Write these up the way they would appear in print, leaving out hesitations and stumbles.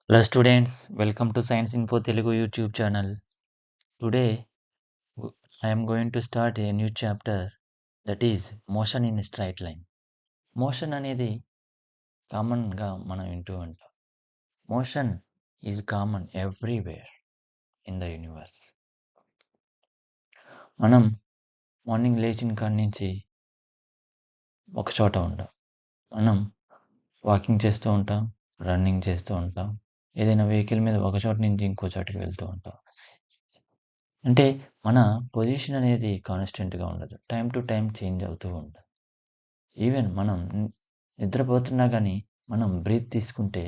Hello students, welcome to Science Info Telugu YouTube channel. Today I am going to start a new chapter, that is motion in a straight line. Motion అనేది కామన్గా మనం వింటూ ఉంటాం. Motion is common everywhere in the universe. మనం morning లేచిన కాడి నుంచి ఒక చోట ఉంటాం. మనం వాకింగ్ చేస్తూ ఉంటాం, రన్నింగ్ చేస్తూ ఉంటాం, ఏదైనా వెహికల్ మీద ఒక చోట నుంచి ఇంకో చోటికి వెళ్తూ ఉంటాం. అంటే మన పొజిషన్ అనేది కాన్స్టెంట్‌గా ఉండదు. టైమ్ టు టైమ్ చేంజ్ అవుతూ ఉంటుంది. ఈవెన్ మనం నిద్రపోతున్నా గానీ, మనం బ్రీత్ తీసుకుంటే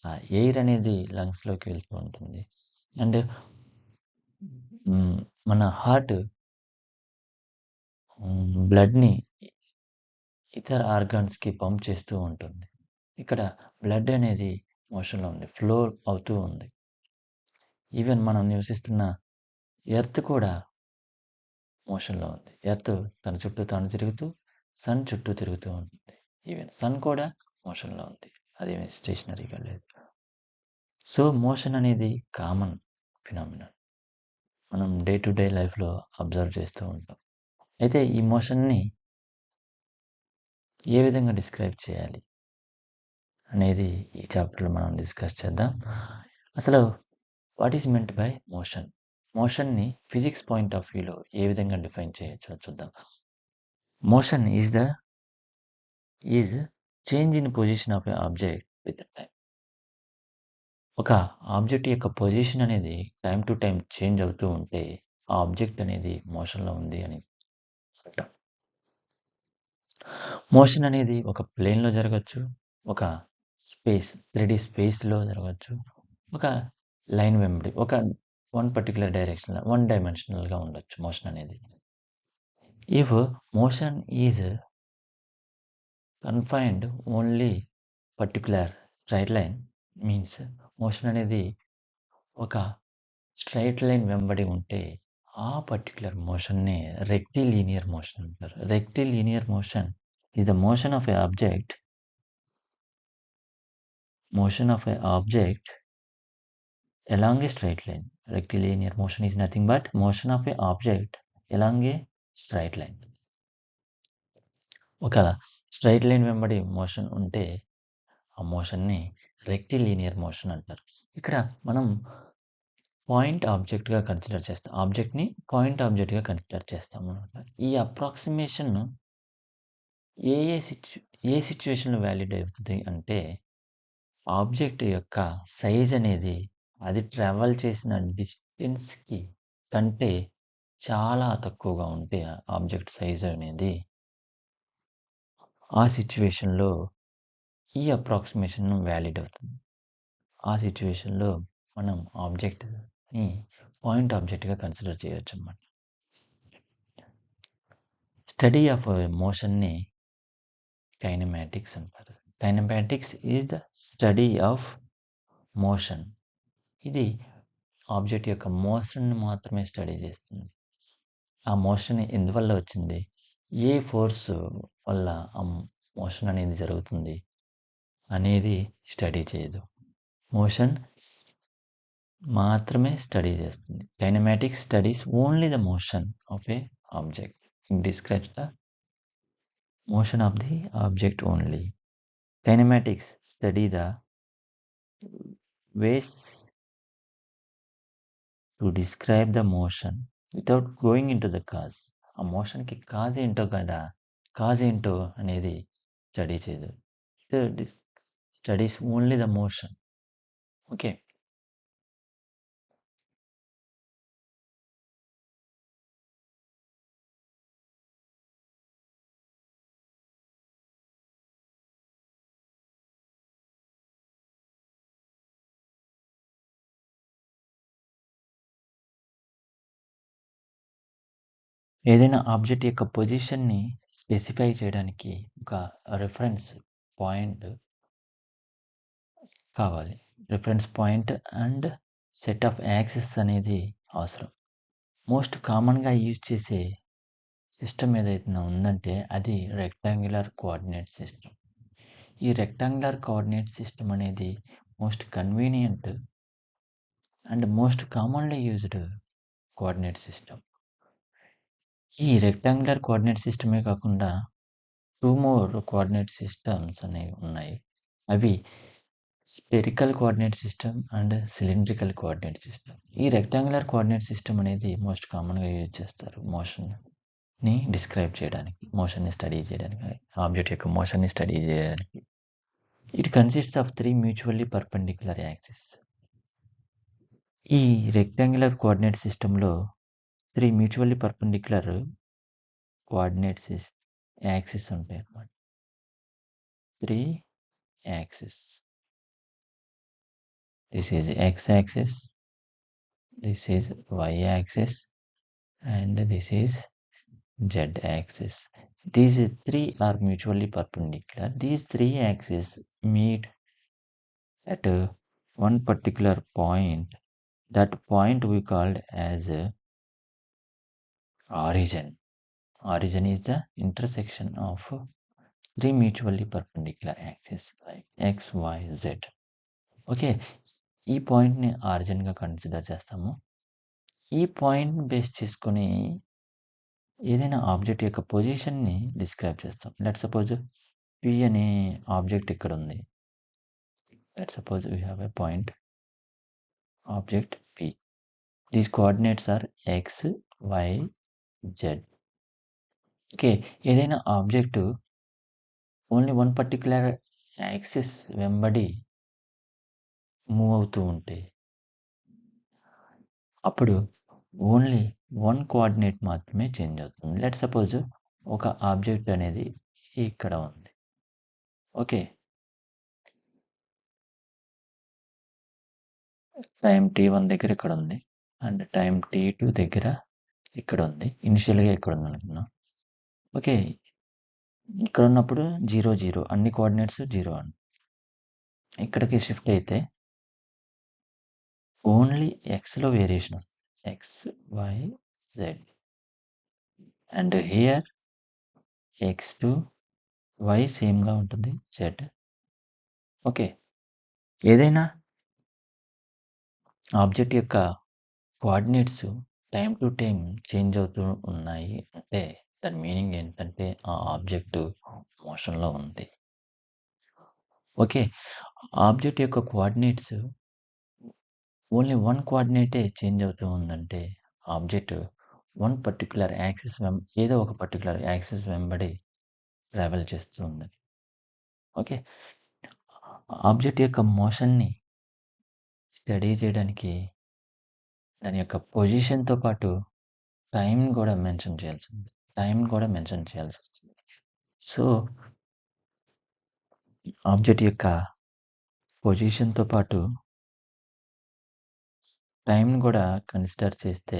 ఆ ఎయిర్ అనేది లంగ్స్‌లోకి వెళ్తూ ఉంటుంది. అండ్ మన హార్ట్ బ్లడ్‌ని ఇతర ఆర్గాన్స్‌కి పంప్ చేస్తూ ఉంటుంది. ఇక్కడ బ్లడ్ అనేది మోషన్‌లో ఉంది. ఫ్లో అవుతూ ఉంది. ఈవెన్ మనం నివసిస్తున్న ఎర్త్ కూడా మోషన్‌లో ఉంది. ఎర్త్ తన చుట్టూ తాను తిరుగుతూ, సన్ చుట్టూ తిరుగుతూ ఉంటుంది. ఈవెన్ సన్ కూడా మోషన్‌లో ఉంది. అదేమి స్టేషనరీగా లేదు. సో, మోషన్ అనేది కామన్ ఫినామినన్. మనం డే టు డే లైఫ్‌లో అబ్జర్వ్ చేస్తూ ఉంటాం. అయితే ఈ మోషన్‌ని ఏ విధంగా డిస్క్రైబ్ చేయాలి అనేది ఈ చాప్టర్‌లో మనం డిస్కస్ చేద్దాం. అసలు what is meant by motion? మోషన్‌ని ఫిజిక్స్ పాయింట్ ఆఫ్ వ్యూలో ఏ విధంగా డిఫైన్ చేయొచ్చో చూద్దాం. Motion is change in position of a object with time. ఒక ఆబ్జెక్ట్ యొక్క పొజిషన్ అనేది టైమ్ టు టైమ్ చేంజ్ అవుతూ ఉంటే, ఆ ఆబ్జెక్ట్ అనేది మోషన్‌లో ఉంది అని అంటాం. మోషన్ అనేది ఒక ప్లేన్‌లో జరగొచ్చు. ఒక స్పేస్ 3D స్పేస్‌లో జరగొచ్చు. ఒక లైన్ వెంబడి వన్ పర్టిక్యులర్ డైరెక్షన్‌లో వన్ డైమెన్షనల్‌గా ఉండొచ్చు మోషన్ అనేది. If motion is confined only particular straight line means motion అనేది ఒక స్ట్రెయిట్ లైన్ వెంబడి ఉంటే, ఆ పర్టిక్యులర్ మోషన్‌నే రెక్టిలీనియర్ మోషన్ అంటారు. Rectilinear motion is the motion of a object along a straight line. Rectilinear motion is nothing but motion of a object along a straight line. ఒక straight line వెంబడి motion ఉంటే, ఆ మోషన్‌ని rectilinear motion అంటారు. ఇక్కడ మనం point ఆబ్జెక్ట్‌గా consider చేస్తాం. ఆబ్జెక్ట్‌ని point ఆబ్జెక్ట్‌గా కన్సిడర్ చేస్తామనమాట. ఈ అప్రాక్సిమేషన్ ఏ ఏ సిట్యు ఏ సిట్యుయేషన్‌లో వాలిడ్ అవుతది అంటే, ఆబ్జెక్ట్ యొక్క సైజ్ అనేది అది ట్రావెల్ చేసిన డిస్టెన్స్‌కి కంటే చాలా తక్కువగా ఉంటే ఆబ్జెక్ట్ సైజ్ అనేది, ఆ సిట్యుయేషన్‌లో ఈ అప్రాక్సిమేషన్ వాలిడ్ అవుతుంది. ఆ సిట్యుయేషన్‌లో మనం ఆబ్జెక్ట్‌ని పాయింట్ ఆబ్జెక్ట్‌గా కన్సిడర్ చేయొచ్చనమాట. స్టడీ ఆఫ్ మోషన్‌ని కైనమాటిక్స్ అంటారు. Kinematics is the study of motion. ఇది ఆబ్జెక్ట్ యొక్క మోషన్‌ని మాత్రమే స్టడీ చేస్తుంది. ఆ మోషన్ ఎందువల్ల వచ్చింది? ఏ ఫోర్స్ వల్ల ఆ మోషన్ అనేది జరుగుతుంది అనేది స్టడీ చేయదు. మోషన్ మాత్రమే స్టడీ చేస్తుంది. Kinematics studies only the motion of A object. It describes the motion of the object only. Kinematics study the ways to describe the motion without going into the cause. ఆ మోషన్‌కి cause ఏంటో కదా! Cause ఏంటో అనేది study చేయదు. It studies only the motion. Okay. ఏదైనా object యొక్క పొజిషన్‌ని specify చేయడానికి ఒక రిఫరెన్స్ పాయింట్ కావాలి. Reference point and set of axis అనేది అవసరం. మోస్ట్ కామన్‌గా యూజ్ చేసే సిస్టమ్ ఏదైతే ఉందంటే అది రెక్టాంగులర్ కోఆర్డినేట్ సిస్టమ్. ఈ రెక్టాంగులర్ కోఆర్డినేట్ సిస్టమ్ అనేది most convenient and most commonly used coordinate system. ఈ రెక్టాంగులర్ కోఆర్డినేట్ సిస్టమే కాకుండా 2 మోర్ కోఆర్డినేట్ సిస్టమ్స్ అనేవి ఉన్నాయి. అవి spherical coordinate system and cylindrical coordinate system. ఈ రెక్టాంగులర్ కోఆర్డినేట్ సిస్టమ్ అనేది మోస్ట్ కామన్‌గా యూజ్ చేస్తారు మోషన్‌ని డిస్క్రైబ్ చేయడానికి, మోషన్‌ని స్టడీ చేయడానికి, ఆబ్జెక్ట్ యొక్క మోషన్‌ని స్టడీ చేయడానికి. It consists of 3 mutually perpendicular axis. ఈ రెక్టాంగులర్ కోఆర్డినేట్ సిస్టమ్‌లో 3 మ్యూచువల్లీ పర్పెండిక్యులర్ కోఆర్డినేట్స్ యాక్సిస్ ఉంటాయన్నమాట. 3 axis. This is x-axis, this is y-axis, and this is z-axis. These 3 are mutually perpendicular. These 3 axes meet at one particular point. That point we called as origin. Origin is the intersection of 3 mutually perpendicular axes like x, y, z. Okay, ఈ పాయింట్‌ని ఆరిజిన్‌గా consider చేస్తాము. ఈ పాయింట్‌ని base చేసుకొని ఏదైనా object యొక్క పొజిషన్‌ని describe చేస్తాం. లెట్స్ సపోజ్ P అనే ఆబ్జెక్ట్ ఇక్కడ ఉంది. Let's suppose we have a point object P. These coordinates are x, y, z. Okay, ఏదైనా object only one particular axis వెంబడి మూవ్ అవుతూ ఉంటే అప్పుడు ఓన్లీ వన్ కోఆర్డినేట్ మాత్రమే చేంజ్ అవుతుంది. లెట్స్ సపోజ్ ఒక ఆబ్జెక్ట్ అనేది ఇక్కడ ఉంది. ఓకే, టైం t1 దగ్గర ఇక్కడ ఉంది అండ్ టైం t2 దగ్గర ఇక్కడ ఉంది. ఇనిషియల్‌గా ఇక్కడ ఉంది అనుకుందాం. ఓకే, ఇక్కడ ఉన్నప్పుడు 0, 0 అన్ని కోఆర్డినేట్స్ 0 అండి. ఇక్కడికి షిఫ్ట్ అయితే ఓన్లీ xలో వేరియేషన్ వస్తుంది. x, y, z. And here x2, y సేమ్‌గా ఉంటుంది. z. ఓకే, ఏదైనా ఆబ్జెక్ట్ యొక్క coordinates time to time change అవుతూ ఉన్నాయి అంటే దాని మీనింగ్ ఏంటంటే ఆ ఆబ్జెక్ట్ మోషన్‌లో ఉంది. ఓకే, ఆబ్జెక్ట్ యొక్క కోఆర్డినేట్స్ ఓన్లీ వన్ కోఆర్డినేటే చేంజ్ అవుతూ ఉందంటే ఆబ్జెక్ట్ వన్ పర్టిక్యులర్ యాక్సిస్ ఏదో ఒక పర్టిక్యులర్ యాక్సిస్ వెంబడి ట్రావెల్ చేస్తూ ఉందని. ఓకే, ఆబ్జెక్ట్ యొక్క మోషన్‌ని స్టడీ చేయడానికి దాని యొక్క పొజిషన్‌తో పాటు టైమ్‌ని కూడా మెన్షన్ చేయాల్సొస్తుంది. సో, ఆబ్జెక్ట్ యొక్క పొజిషన్‌తో పాటు టైమ్‌ని కూడా కన్సిడర్ చేస్తే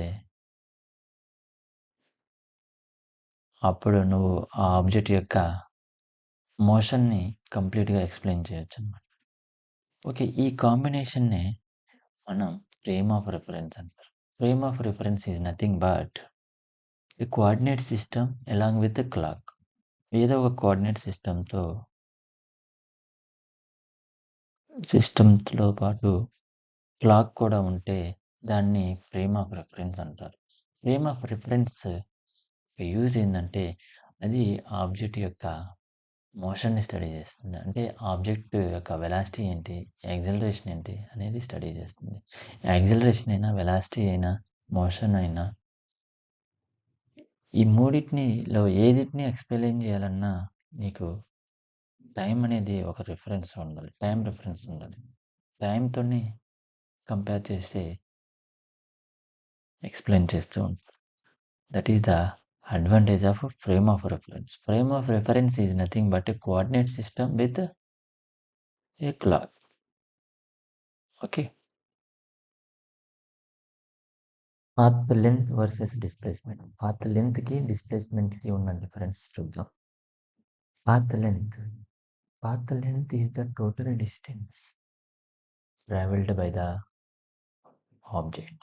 అప్పుడు నువ్వు ఆ ఆబ్జెక్ట్ యొక్క మోషన్‌ని కంప్లీట్‌గా ఎక్స్‌ప్లెయిన్ చేయొచ్చనమాట. ఓకే, ఈ కాంబినేషన్‌నే మనం ఫ్రేమ్ ఆఫ్ రిఫరెన్స్ అంటారు. Frame of reference is nothing but a coordinate system along with a clock. ఏదో ఒక కోఆర్డినేట్ సిస్టమ్‌తో పాటు క్లాక్ కూడా ఉంటే దాన్ని ఫ్రేమ్ ఆఫ్ రిఫరెన్స్ అంటారు. ఫ్రేమ్ ఆఫ్ రిఫరెన్స్ యూజ్ ఏందంటే అది ఆబ్జెక్ట్ యొక్క మోషన్‌ని స్టడీ చేస్తుంది. అంటే ఆబ్జెక్ట్ యొక్క వెలాసిటీ ఏంటి, యాక్సిలరేషన్ ఏంటి అనేది స్టడీ చేస్తుంది. యాక్సిలరేషన్ అయినా, వెలాసిటీ అయినా, మోషన్ అయినా ఈ మూడిటినిలో ఏదిటిని ఎక్స్‌ప్లెయిన్ చేయాలన్నా నీకు టైమ్ అనేది ఒక రిఫరెన్స్ ఉండాలి. టైమ్ రిఫరెన్స్ ఉండాలి. టైమ్‌తోని కంపేర్ చేసి ఎక్స్‌ప్లెయిన్ చేస్తూ ఉంటారు. That is the advantage of a frame of reference. Frame of reference is nothing but a coordinate system with a clock. Okay. Path length versus displacement. Path length ki displacement ki unna difference చూద్దాం. Path length. Path length is the total distance traveled by the object.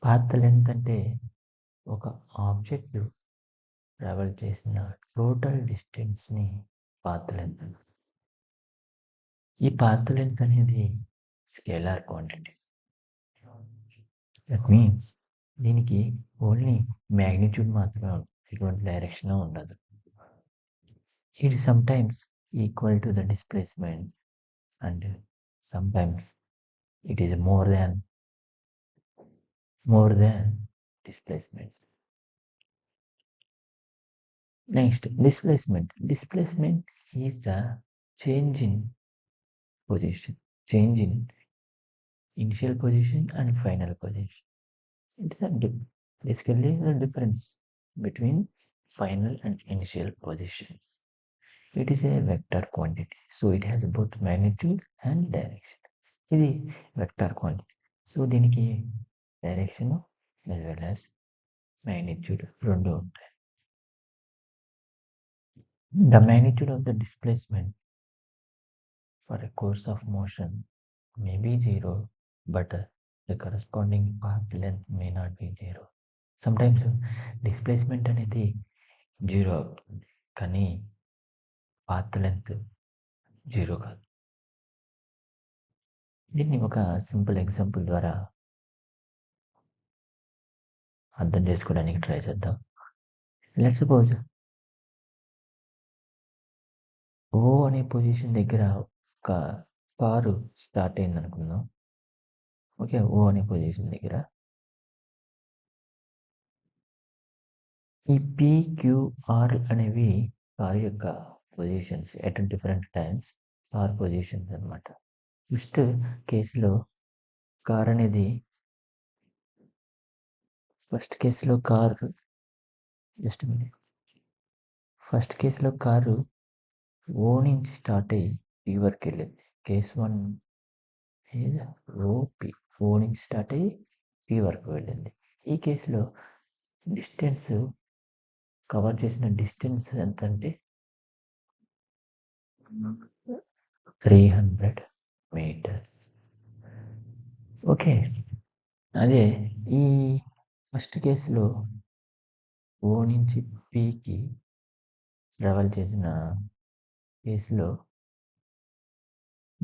Path length అంటే ఒక object travel చేసిన total డిస్టెన్స్‌ని path length. ఈ path length అనేది scalar quantity. That means దీనికి only magnitude మాత్రమే ఉంటుంది, ఎటువంటి డైరెక్షన్ ఉండదు. It sometimes equal to the displacement and sometimes it is more than displacement. Next, displacement. Displacement is the change in position, change in initial position and final position. It's basically the difference between final and initial positions. It is a vector quantity, so it has both magnitude and direction. ఇది vector quantity, so దీనికి direction as well as magnitude రెండు ఉంటాయి. The magnitude of the displacement for a course of motion may be 0, but the corresponding path length may not be 0. Sometimes displacement అనేది 0 అవుతుంది, కానీ path length 0 కాదు. దీన్ని ఒక simple example ద్వారా అర్థం చేసుకోవడానికి ట్రై చేద్దాం. లెట్స్ సపోజ్ ఓ అనే పొజిషన్ దగ్గర ఒక కారు స్టార్ట్ అయింది అనుకుందాం. ఓకే, ఓ అనే పొజిషన్ దగ్గర ఈ పిక్యూఆర్ అనేవి కార్ యొక్క positions at different times, car positions అనమాట. ఫస్ట్ కేసులో కార్ అనేది ఫస్ట్ కేసులో కారు ఓ నుంచి స్టార్ట్ అయ్యి పి వరకు వెళ్ళింది. కేస్ 1 ఈజ్ ఓపి, ఓ నుంచి స్టార్ట్ అయ్యి పి వరకు వెళ్ళింది. ఈ కేసులో డిస్టెన్స్ కవర్ చేసిన డిస్టెన్స్ ఎంత అంటే 300 మీటర్స్. ఓకే, అదే ఈ ఫస్ట్ కేసులో ఓ నుంచి పికి ట్రావెల్ చేసిన కేసులో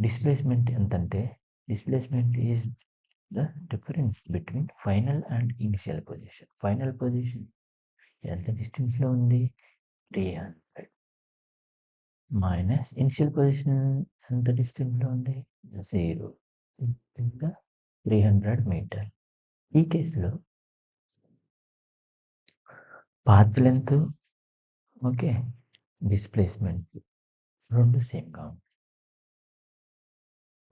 డిస్ప్లేస్మెంట్ ఎంతంటే, displacement is the difference between final and initial position. Final position ఎంత డిస్టెన్స్లో ఉంది, 300, మైనస్ ఇనిషియల్ పొజిషన్ ఎంత డిస్టెన్స్లో ఉంది, 0, 300 మీటర్. ఈ కేసులో పాత్ లెంత్ ఓకే, డిస్ప్లేస్మెంట్ రెండు సేమ్గా ఉంటాయి.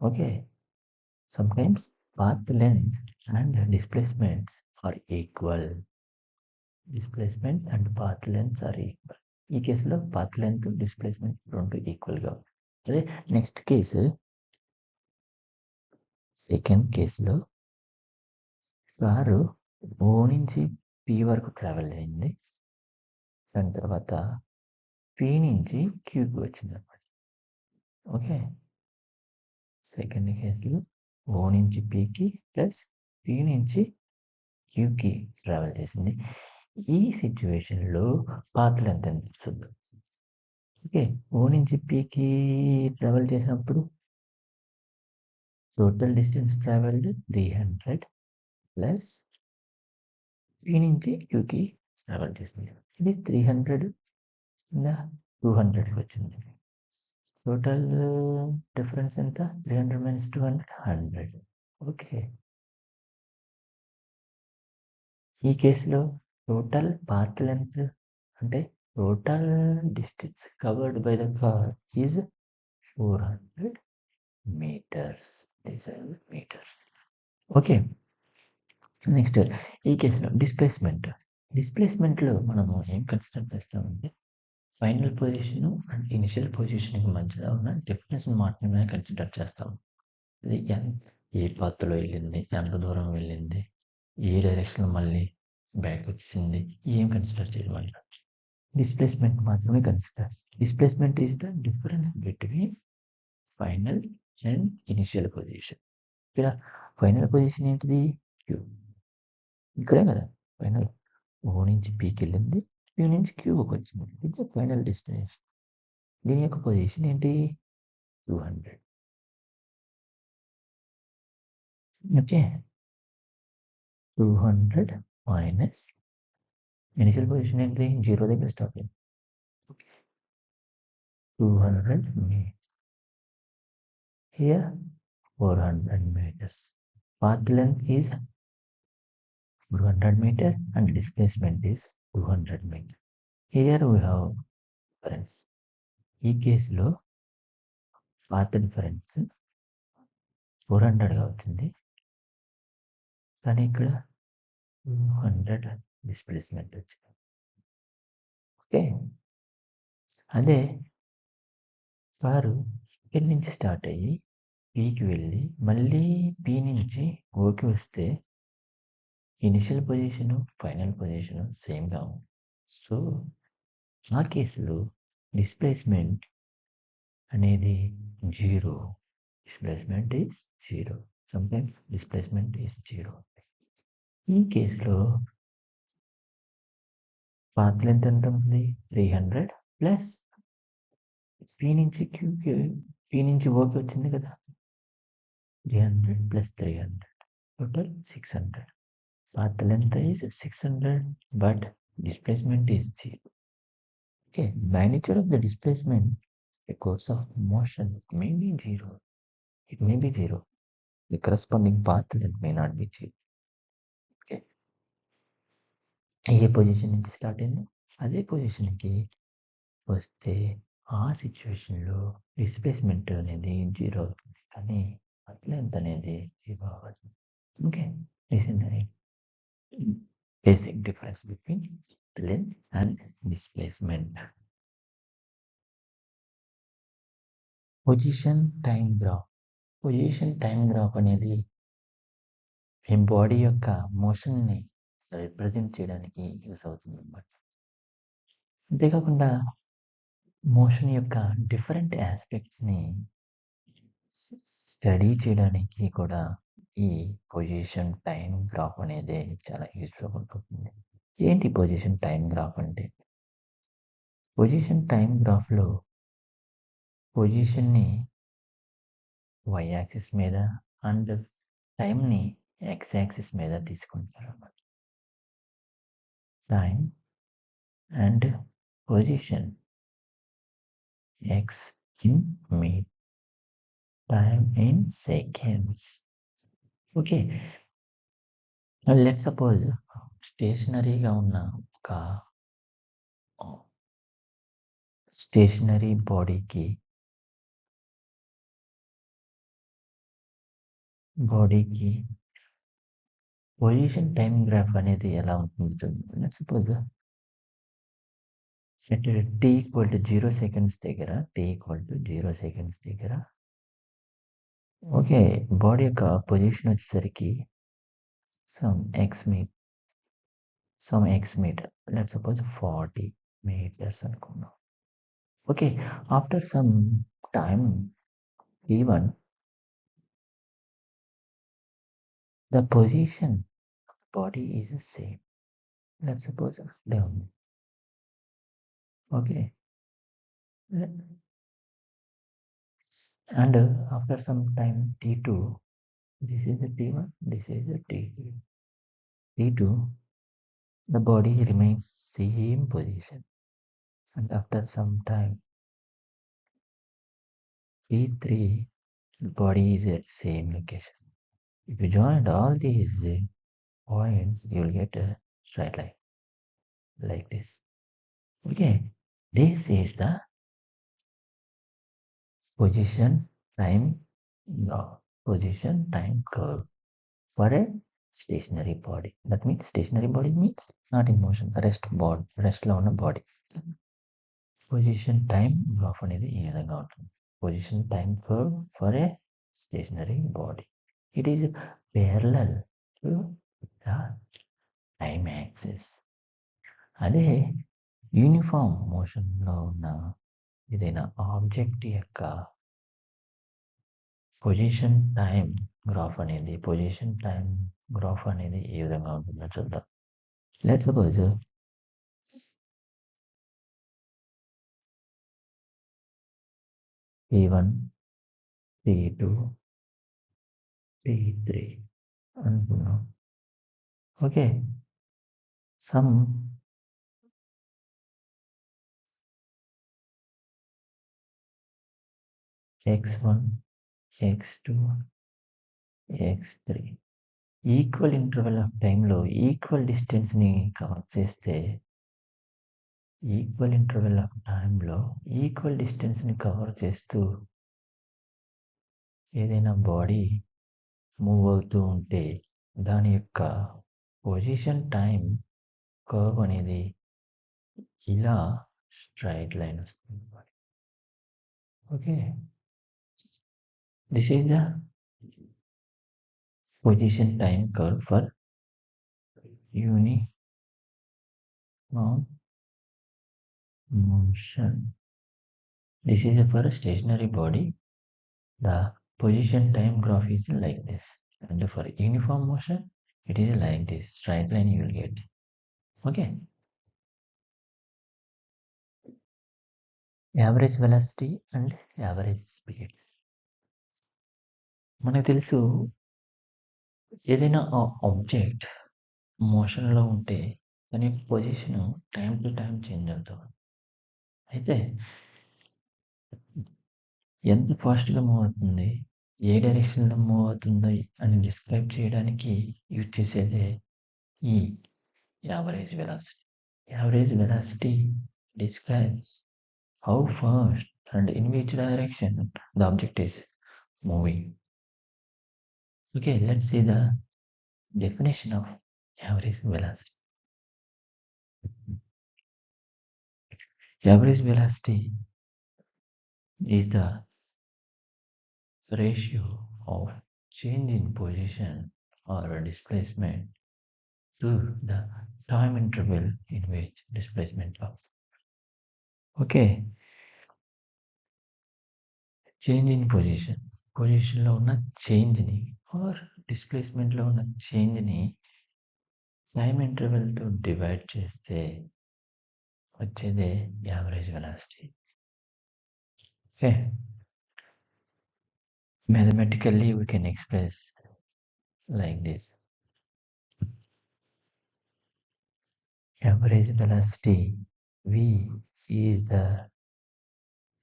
Okay, sometimes path length and displacements are equal. Displacement and path lengths are equal. ఈ కేసులో path length, displacement రెండు ఈక్వల్గా ఉంటాయి. అదే నెక్స్ట్ కేసు, సెకండ్ కేసులో కారు ఓ నుంచి పి వరకు ట్రావెల్ అయింది, దాని తర్వాత పి నుంచి క్యూకి వచ్చింది అన్నమాట. ఓకే, సెకండ్ కేసులో ఓ నుంచి పికి ప్లస్ పి నుంచి క్యూకి ట్రావెల్ చేసింది. ఈ సిచ్యువేషన్లో పాత్ లెంత్ ఎంత చూద్దాం. ఓకే, ఓ నుంచి పికి ట్రావెల్ చేసినప్పుడు total distance travelled 300 plus P నుంచి క్యూకి ట్రావెల్ చేసింది. ఇది 300 200 వచ్చింది. టోటల్ డిఫరెన్స్ ఎంత, 300 మైనస్ 200 100. ఓకే, ఈ కేసులో టోటల్ పాత్ లెంత్ అంటే total distance covered by the car is 400 meters. Okay, next ఈ కేసులో డిస్ప్లేస్మెంట్లో మనము ఏం కన్సిడర్ చేస్తామంటే ఫైనల్ పొజిషన్ అండ్ ఇనిషియల్ పొజిషన్కి మధ్యలో ఉన్న డిఫరెన్స్ మాత్రమే కన్సిడర్ చేస్తాం. ఇది ఏ పాత్రలో వెళ్ళింది, ఎంత దూరం వెళ్ళింది, ఏ డైరెక్షన్లో మళ్ళీ బ్యాక్ వచ్చింది, ఏం కన్సిడర్ చేయమంట. డిస్ప్లేస్మెంట్ మాత్రమే consider. Displacement is the difference between final and initial position. ఇక్కడ ఫైనల్ పొజిషన్ ఏంటిది, క్యూ. ఇక్కడే కదా ఫైనల్, ఓ నుంచి పీకి వెళ్ళింది, క్యూ నుంచి క్యూకి వచ్చింది. ఇది ఫైనల్ డెస్టినేషన్. దీని యొక్క పొజిషన్ ఏంటి? 200. ఓకే. 200 మైనస్ ఇనిషియల్ పొజిషన్ ఏంటి? 0 దగ్గర స్టాప్ అయింది. 200 here 400 meters. Path length is 400 meter and displacement is 200 meter. Here we have difference. ఈ కేసులో పాత్ డిఫరెన్స్ 400గా వచ్చింది, కానీ ఇక్కడ 200 డిస్ప్లేస్మెంట్ వచ్చింది. ఓకే. అదే కారు ఇక్కడి నుంచి స్టార్ట్ అయ్యి పీకి వెళ్ళి మళ్ళీ పీ నుంచి ఓకి వస్తే ఇనిషియల్ పొజిషన్ ఫైనల్ పొజిషన్ సేమ్గా ఉంది. సో ఆ కేసులో డిస్ప్లేస్మెంట్ అనేది 0. Displacement is 0. Sometimes displacement is 0. ఈ కేసులో పాత్ లెంత్ ఎంత ఉంది? 300 ప్లస్ పీ నుంచి క్యూకి పీ నుంచి ఓకి వచ్చింది కదా, 300 plus 300 total 600. Path length is 600 but displacement is 0. Okay, magnitude of the displacement, the course of motion may be 0. It may be 0. The corresponding path length may not be 0. Okay. A position నుంచి start అయింది అదే పొజిషన్కి వస్తే ఆ సిచ్యువేషన్లో displacement అనేది 0 అవుతుంది, కానీ path length అనేది 0 అవ్వదు. Okay, this is the basic difference between length and displacement. Position time graph. Position time graph అనేది మీ బాడీ యొక్క మోషన్ని రిప్రజెంట్ చేయడానికి యూస్ అవుతుంది అన్నమాట. అంతేకాకుండా మోషన్ యొక్క డిఫరెంట్ ఆస్పెక్ట్స్ని స్టడీ చేయడానికి కూడా ఈ పొజిషన్ టైం గ్రాఫ్ అనేది చాలా యూస్ఫుల్ అవుతుంది. ఏంటి పొజిషన్ టైం గ్రాఫ్ అంటే? పొజిషన్ టైం గ్రాఫ్లో పొజిషన్ని వై యాక్సిస్ మీద అండ్ టైంని ఎక్స్ యాక్సిస్ మీద తీసుకుంటారు అన్నమాట. Time and position X in meter, time in seconds. Okay, let suppose స్టేషనరీగా ఉన్న ఒక స్టేషనరీ బాడీకి పొజిషన్ టైం గ్రాఫ్ అనేది ఎలా ఉంటుంది? Let suppose t equal to 0 seconds దగ్గర ఓకే, బాడీ యొక్క పొజిషన్ వచ్చేసరికి some x meter, let suppose 40 meters అనుకున్నాం. Okay, after some time t1 the position of the body is the same, let's suppose down. Okay, and after some time t2, this is the t1, this is the t2, the body remains same position, and after some time t3, the body is at same location. If you join all these points, you will get a straight line like this. Okay, this is the position time curve for a stationary body. That means stationary body means not in motion, rest లో ఉన్న body. Position time graph అనేది ఈ విధంగా ఉంటుంది. Position time curve for a stationary body. It is parallel to the time axis. అదే uniform మోషన్లో ఉన్న ఏదైనా ఆబ్జెక్ట్ యొక్క పొజిషన్ టైం గ్రాఫ్ అనేది ఏ విధంగా ఉంటుందో చూద్దాం. Let suppose P1, P2, P3 అనుకున్నాం. Okay, some x1, x2, x3 equal interval of టైంలో ఈక్వల్ డిస్టెన్స్ని కవర్ చేస్తే ఈక్వల్ ఇంటర్వెల్ ఆఫ్ టైంలో ఈక్వల్ డిస్టెన్స్ని కవర్ చేస్తూ ఏదైనా బాడీ మూవ్ అవుతూ ఉంటే దాని యొక్క పొజిషన్ టైం కర్వ్ అనేది ఇలా స్ట్రైట్ లైన్ వస్తుంది. Okay, this is the position time curve for uniform motion. This is for a stationary body. The position time graph is like this, and for uniform motion it is like this straight line you will get. Okay, average velocity and average speed. మనకు తెలుసు ఏదైనా object మోషన్లో ఉంటే దాని position time to time change అవుతుంది. అయితే ఎంత ఫాస్ట్గా మూవ్ అవుతుంది, ఏ డైరెక్షన్లో మూవ్ అవుతుంది అని డిస్క్రైబ్ చేయడానికి యూజ్ చేసేదే ఈ average velocity. Average velocity describes how fast and in which direction the object is moving. Okay, let's see the definition of average velocity. Average velocity is the ratio of change in position or displacement to the time interval in which displacement occurs. Okay, change in పొజిషన్లో ఉన్న చేంజ్ని are డిస్ప్లేస్మెంట్లో ఉన్న చేంజ్ని time ఇంటర్వెల్తో divide చేస్తే వచ్చేదే average velocity. Okay, mathematically we can express like this. Average velocity V is the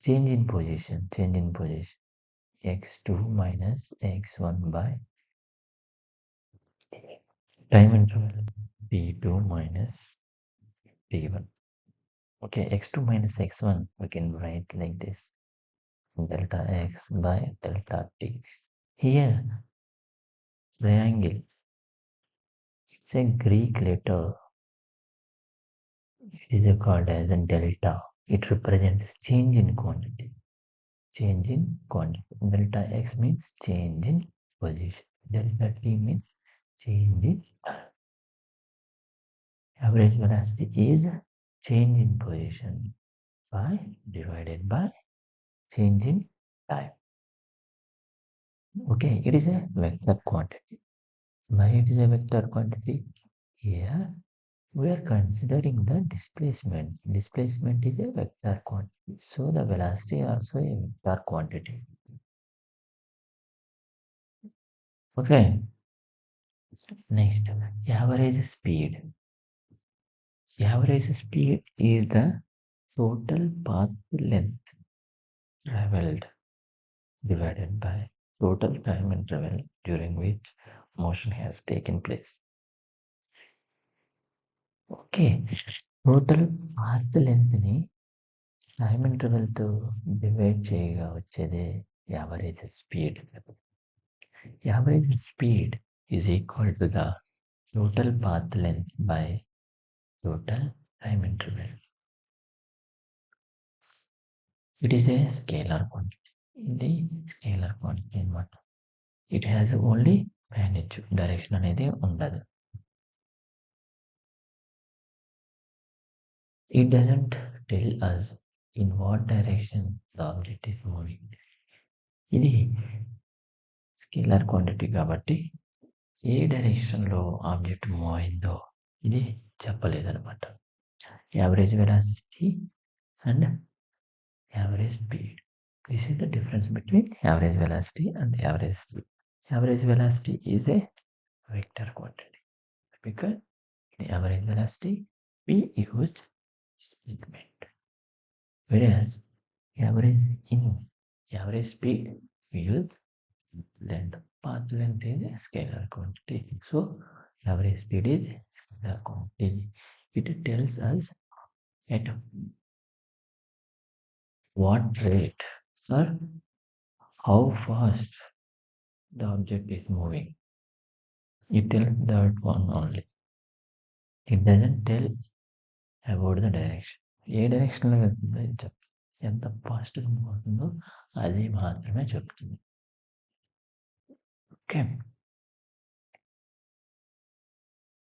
change in position x2 minus x1 by time interval t2 minus t1. Okay, x2 minus x1 we can write like this, delta x by delta t. Here triangle, it's a Greek letter, it is called as a delta. It represents change in quantity. Delta x means change in position, delta t means change in time. Average velocity is change in position divided by change in time. Okay, it is a vector quantity. Why it is a vector quantity? Here we are considering the displacement. Displacement is a vector quantity, so the velocity also a vector quantity. Okay, next, average speed. Average speed is the total path length traveled divided by total time interval during which motion has taken place. ఓకే, total path లెంత్ని time ఇంటర్వెల్తో divide చేయగా వచ్చేదే average speed. Average speed is equal to the total path length by total time interval. It is a scalar quantity. ఇది scalar quantity అనమాట. It has only magnitude, direction అనేది ఉండదు. It doesn't tell us in what direction the object is moving. ఇది scalar quantity కాబట్టి ఏ డైరెక్షన్లో object move అయిందో ఇది చెప్పలేదన్నమాట. Average velocity and average speed. This is the difference between average velocity and average speed. Average velocity is a vector quantity because in average velocity we use segment, whereas in average speed we use length. Path length is a scalar quantity. So average speed is scalar quantity. It tells us at what rate or how fast the object is moving. It tells that one only. It doesn't tell about the direction. ఏ డైరెక్షన్లో వెళ్తుందో ఇది చెప్తుంది. ఎంత ఫాస్ట్గా move అవుతుందో అది మాత్రమే చెప్తుంది. ఓకే.